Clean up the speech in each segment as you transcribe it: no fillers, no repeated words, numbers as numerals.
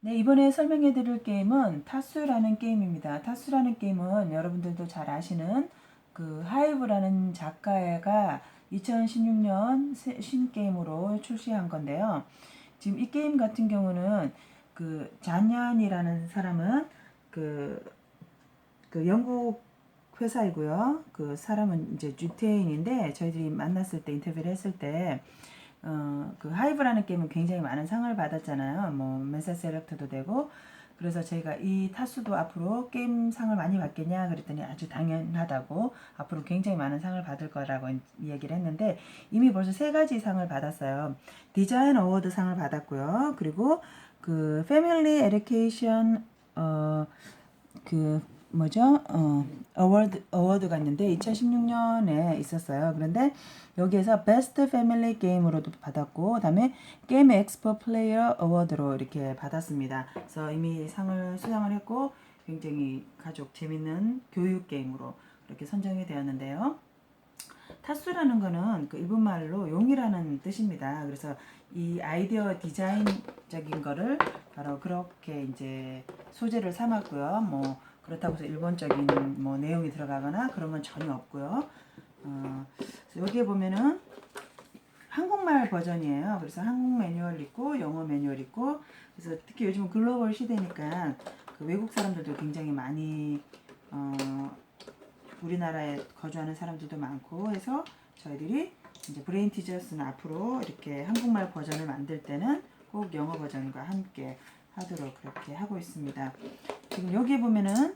네, 이번에 설명해 드릴 게임은 타수라는 게임입니다. 타수라는 게임은 여러분들도 잘 아시는 그 하이브라는 작가가 2016년 신게임으로 출시한 건데요. 지금 이 게임 같은 경우는 그 잔연이라는 사람은 그, 그 영국 회사이고요. 그 사람은 이제 유태인인데 저희들이 만났을 때 인터뷰를 했을 때 그 하이브라는 게임은 굉장히 많은 상을 받았잖아요. 뭐 메사 셀렉트도 되고. 그래서 저희가 이 타수도 앞으로 게임 상을 많이 받겠냐 그랬더니 아주 당연하다고 앞으로 굉장히 많은 상을 받을 거라고 얘기를 했는데 이미 벌써 세 가지 상을 받았어요. 디자인 어워드 상을 받았고요. 그리고 그 패밀리 에듀케이션 그 뭐죠? 어워드가 있는데 2016년에 있었어요. 그런데 여기에서 베스트 패밀리 게임으로도 받았고 그다음에 게임 엑스퍼 플레이어 어워드로 이렇게 받았습니다. 그래서 이미 상을 수상을 했고 굉장히 가족 재밌는 교육 게임으로 이렇게 선정이 되었는데요. 타수라는 거는 그 일본말로 용이라는 뜻입니다. 그래서 이 아이디어 디자인적인 거를 바로 그렇게 이제 소재를 삼았고요. 뭐 그렇다고 해서 일본적인 뭐 내용이 들어가거나 그런 건 전혀 없고요. 여기에 보면은 한국말 버전이에요. 그래서 한국 매뉴얼 있고 영어 매뉴얼 있고 그래서 특히 요즘 글로벌 시대니까 그 외국 사람들도 굉장히 많이 우리나라에 거주하는 사람들도 많고 해서 저희들이 이제 브레인 티저스는 앞으로 이렇게 한국말 버전을 만들 때는 꼭 영어 버전과 함께 하도록 그렇게 하고 있습니다. 지금 여기에 보면은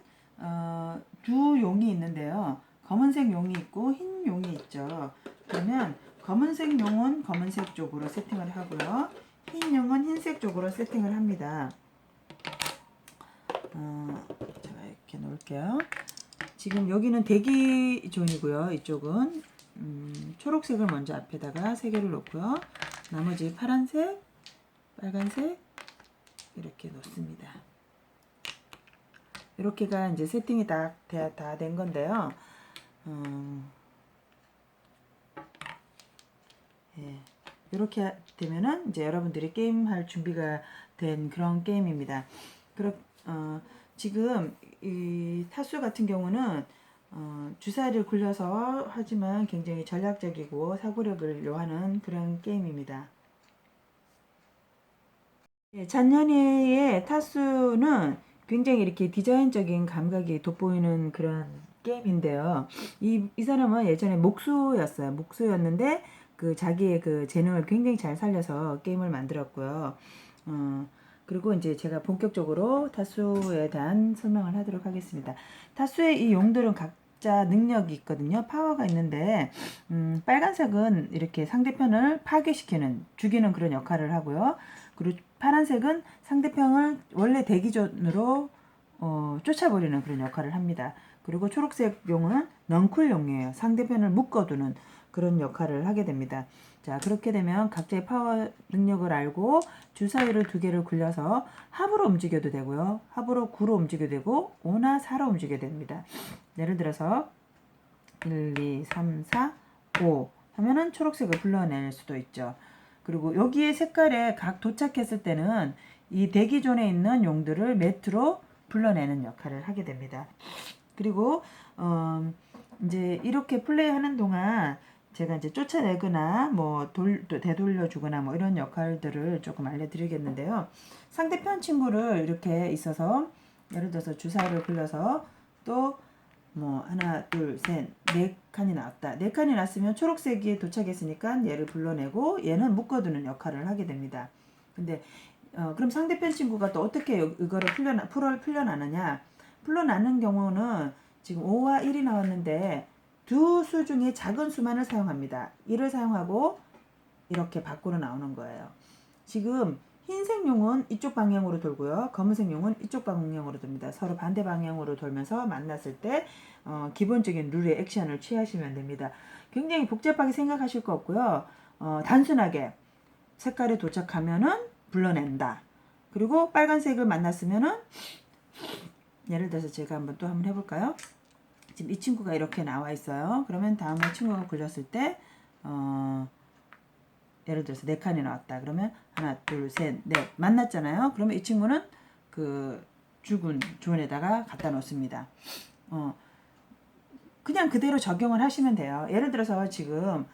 두 용이 있는데요. 검은색 용이 있고 흰 용이 있죠. 그러면 검은색 용은 검은색 쪽으로 세팅을 하고요. 흰 용은 흰색 쪽으로 세팅을 합니다. 제가 이렇게 놓을게요. 지금 여기는 대기 존이고요. 이쪽은 초록색을 먼저 앞에다가 3개를 놓고요. 나머지 파란색, 빨간색 이렇게 놓습니다. 이렇게가 이제 세팅이 다 된 건데요. 예. 이렇게 되면은 이제 여러분들이 게임할 준비가 된 그런 게임입니다. 지금 이 타수 같은 경우는 주사위를 굴려서 하지만 굉장히 전략적이고 사고력을 요하는 그런 게임입니다. 예, 잔년이의 타수는 굉장히 이렇게 디자인적인 감각이 돋보이는 그런 게임인데요. 이 사람은 예전에 목수였어요. 목수였는데 그 자기의 그 재능을 굉장히 잘 살려서 게임을 만들었고요. 그리고 이제 제가 본격적으로 타수에 대한 설명을 하도록 하겠습니다. 타수의 이 용들은 각자 능력이 있거든요. 파워가 있는데, 빨간색은 이렇게 상대편을 파괴시키는, 죽이는 그런 역할을 하고요. 그리고 파란색은 상대편을 원래 대기존으로 쫓아버리는 그런 역할을 합니다. 그리고 초록색 용은 넝쿨 용이에요. 상대편을 묶어두는 그런 역할을 하게 됩니다. 자, 그렇게 되면 각자의 파워 능력을 알고 주사위를 2개를 굴려서 합으로 움직여도 되고요. 합으로 9로 움직여도 되고 5나 4로 움직여도 됩니다. 예를 들어서 1, 2, 3, 4, 5 하면은 초록색을 불러낼 수도 있죠. 그리고 여기에 색깔에 각 도착했을 때는 이 대기존에 있는 용들을 매트로 불러내는 역할을 하게 됩니다. 그리고 이제 이렇게 플레이하는 동안 제가 이제 쫓아내거나 뭐 되돌려 주거나 뭐 이런 역할들을 조금 알려드리겠는데요. 상대편 친구를 이렇게 있어서 예를 들어서 주사위를 굴려서 또 뭐 하나 둘셋네 칸이 나왔다. 4칸이 났으면 초록색이 도착했으니까 얘를 불러내고 얘는 묶어두는 역할을 하게 됩니다. 근데 그럼 상대편 친구가 또 어떻게 이거를 풀려나느냐? 풀려나는 경우는 지금 5와 1이 나왔는데 두 수 중에 작은 수만을 사용합니다. 1을 사용하고 이렇게 밖으로 나오는 거예요. 지금 흰색 용은 이쪽 방향으로 돌고요. 검은색 용은 이쪽 방향으로 돕니다. 서로 반대 방향으로 돌면서 만났을 때 기본적인 룰의 액션을 취하시면 됩니다. 굉장히 복잡하게 생각하실 거 없고요. 단순하게 색깔에 도착하면은 불러낸다. 그리고 빨간색을 만났으면은 예를 들어서 제가 한번 해볼까요? 지금 이 친구가 이렇게 나와 있어요. 그러면 다음에 친구가 굴렸을 때 예를 들어서 4칸이 나왔다. 그러면 하나, 둘, 셋, 넷 만났잖아요. 그러면 이 친구는 그 죽은 존에다가 갖다 놓습니다. 그냥 그대로 적용을 하시면 돼요. 예를 들어서 지금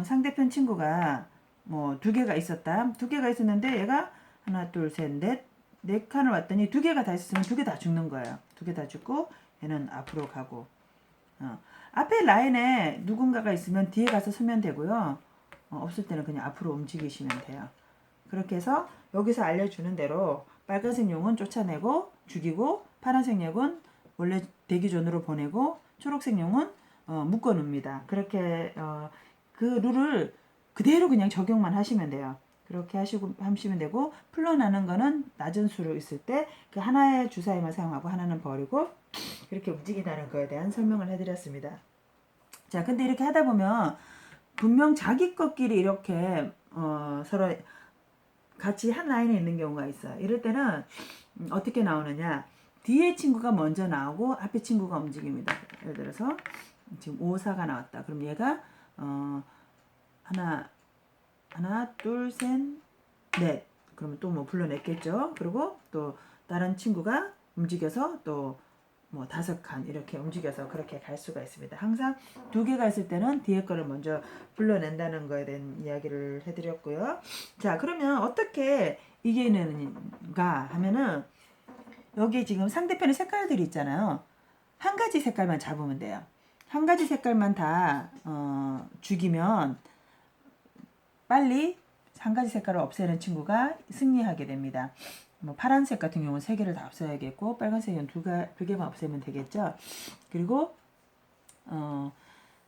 상대편 친구가 뭐 2개가 있었다. 2개가 있었는데 얘가 하나, 둘, 셋, 넷, 4칸을 왔더니 2개가 다 있었으면 2개 다 죽는 거예요. 2개 다 죽고 얘는 앞으로 가고 앞에 라인에 누군가가 있으면 뒤에 가서 서면 되고요. 없을 때는 그냥 앞으로 움직이시면 돼요. 그렇게 해서 여기서 알려주는 대로 빨간색 용은 쫓아내고 죽이고 파란색 용은 원래 대기존으로 보내고 초록색 용은 묶어 놓습니다. 그렇게 그 룰을 그대로 그냥 적용만 하시면 돼요. 그렇게 하시면 되고 풀러나는 거는 낮은 수로 있을 때 그 하나의 주사위만 사용하고 하나는 버리고 이렇게 움직인다는 거에 대한 설명을 해드렸습니다. 자, 근데 이렇게 하다 보면 분명 자기 것끼리 이렇게 서로 같이 한 라인에 있는 경우가 있어요. 이럴 때는 어떻게 나오느냐? 뒤에 친구가 먼저 나오고 앞에 친구가 움직입니다. 예를 들어서 지금 5, 4가 나왔다. 그럼 얘가 하나, 둘, 셋, 넷. 그러면 또 뭐 불러냈겠죠. 그리고 또 다른 친구가 움직여서 또 뭐 5칸 이렇게 움직여서 그렇게 갈 수가 있습니다. 항상 2개가 있을 때는 뒤에 거를 먼저 불러낸다는 거에 대한 이야기를 해드렸고요. 자, 그러면 어떻게 이기는가 하면은 여기 지금 상대편의 색깔들이 있잖아요. 한 가지 색깔만 잡으면 돼요. 한 가지 색깔만 다 죽이면 빨리 한 가지 색깔을 없애는 친구가 승리하게 됩니다. 뭐 파란색 같은 경우는 3개를 다 없애야겠고 빨간색은 2개만 없애면 되겠죠. 그리고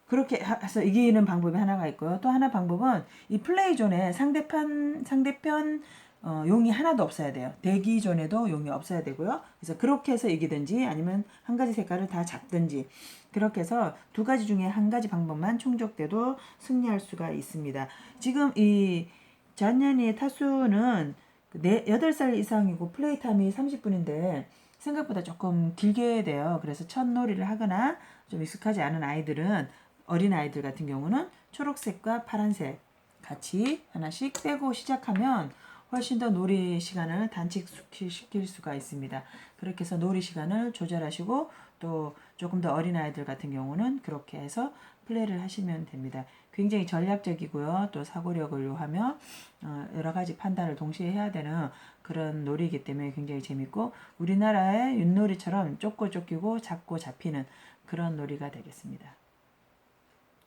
그렇게 해서 이기는 방법이 하나가 있고요. 또 하나 방법은 이 플레이존에 상대편 용이 하나도 없어야 돼요. 대기존에도 용이 없어야 되고요. 그래서 그렇게 해서 이기든지 아니면 한 가지 색깔을 다 잡든지 그렇게 해서 2가지 중에 한 가지 방법만 충족돼도 승리할 수가 있습니다. 지금 이 잔년이의 타수는 8살 이상이고 플레이 타임이 30분인데 생각보다 조금 길게 돼요. 그래서 첫 놀이를 하거나 좀 익숙하지 않은 아이들은 어린 아이들 같은 경우는 초록색과 파란색 같이 하나씩 빼고 시작하면 훨씬 더 놀이 시간을 단축시킬 수가 있습니다. 그렇게 해서 놀이 시간을 조절하시고 또 조금 더 어린 아이들 같은 경우는 그렇게 해서 플레이를 하시면 됩니다. 굉장히 전략적이고요. 또 사고력을 요하며 여러 가지 판단을 동시에 해야 되는 그런 놀이이기 때문에 굉장히 재밌고 우리나라의 윷놀이처럼 쫓고 쫓기고 잡고 잡히는 그런 놀이가 되겠습니다.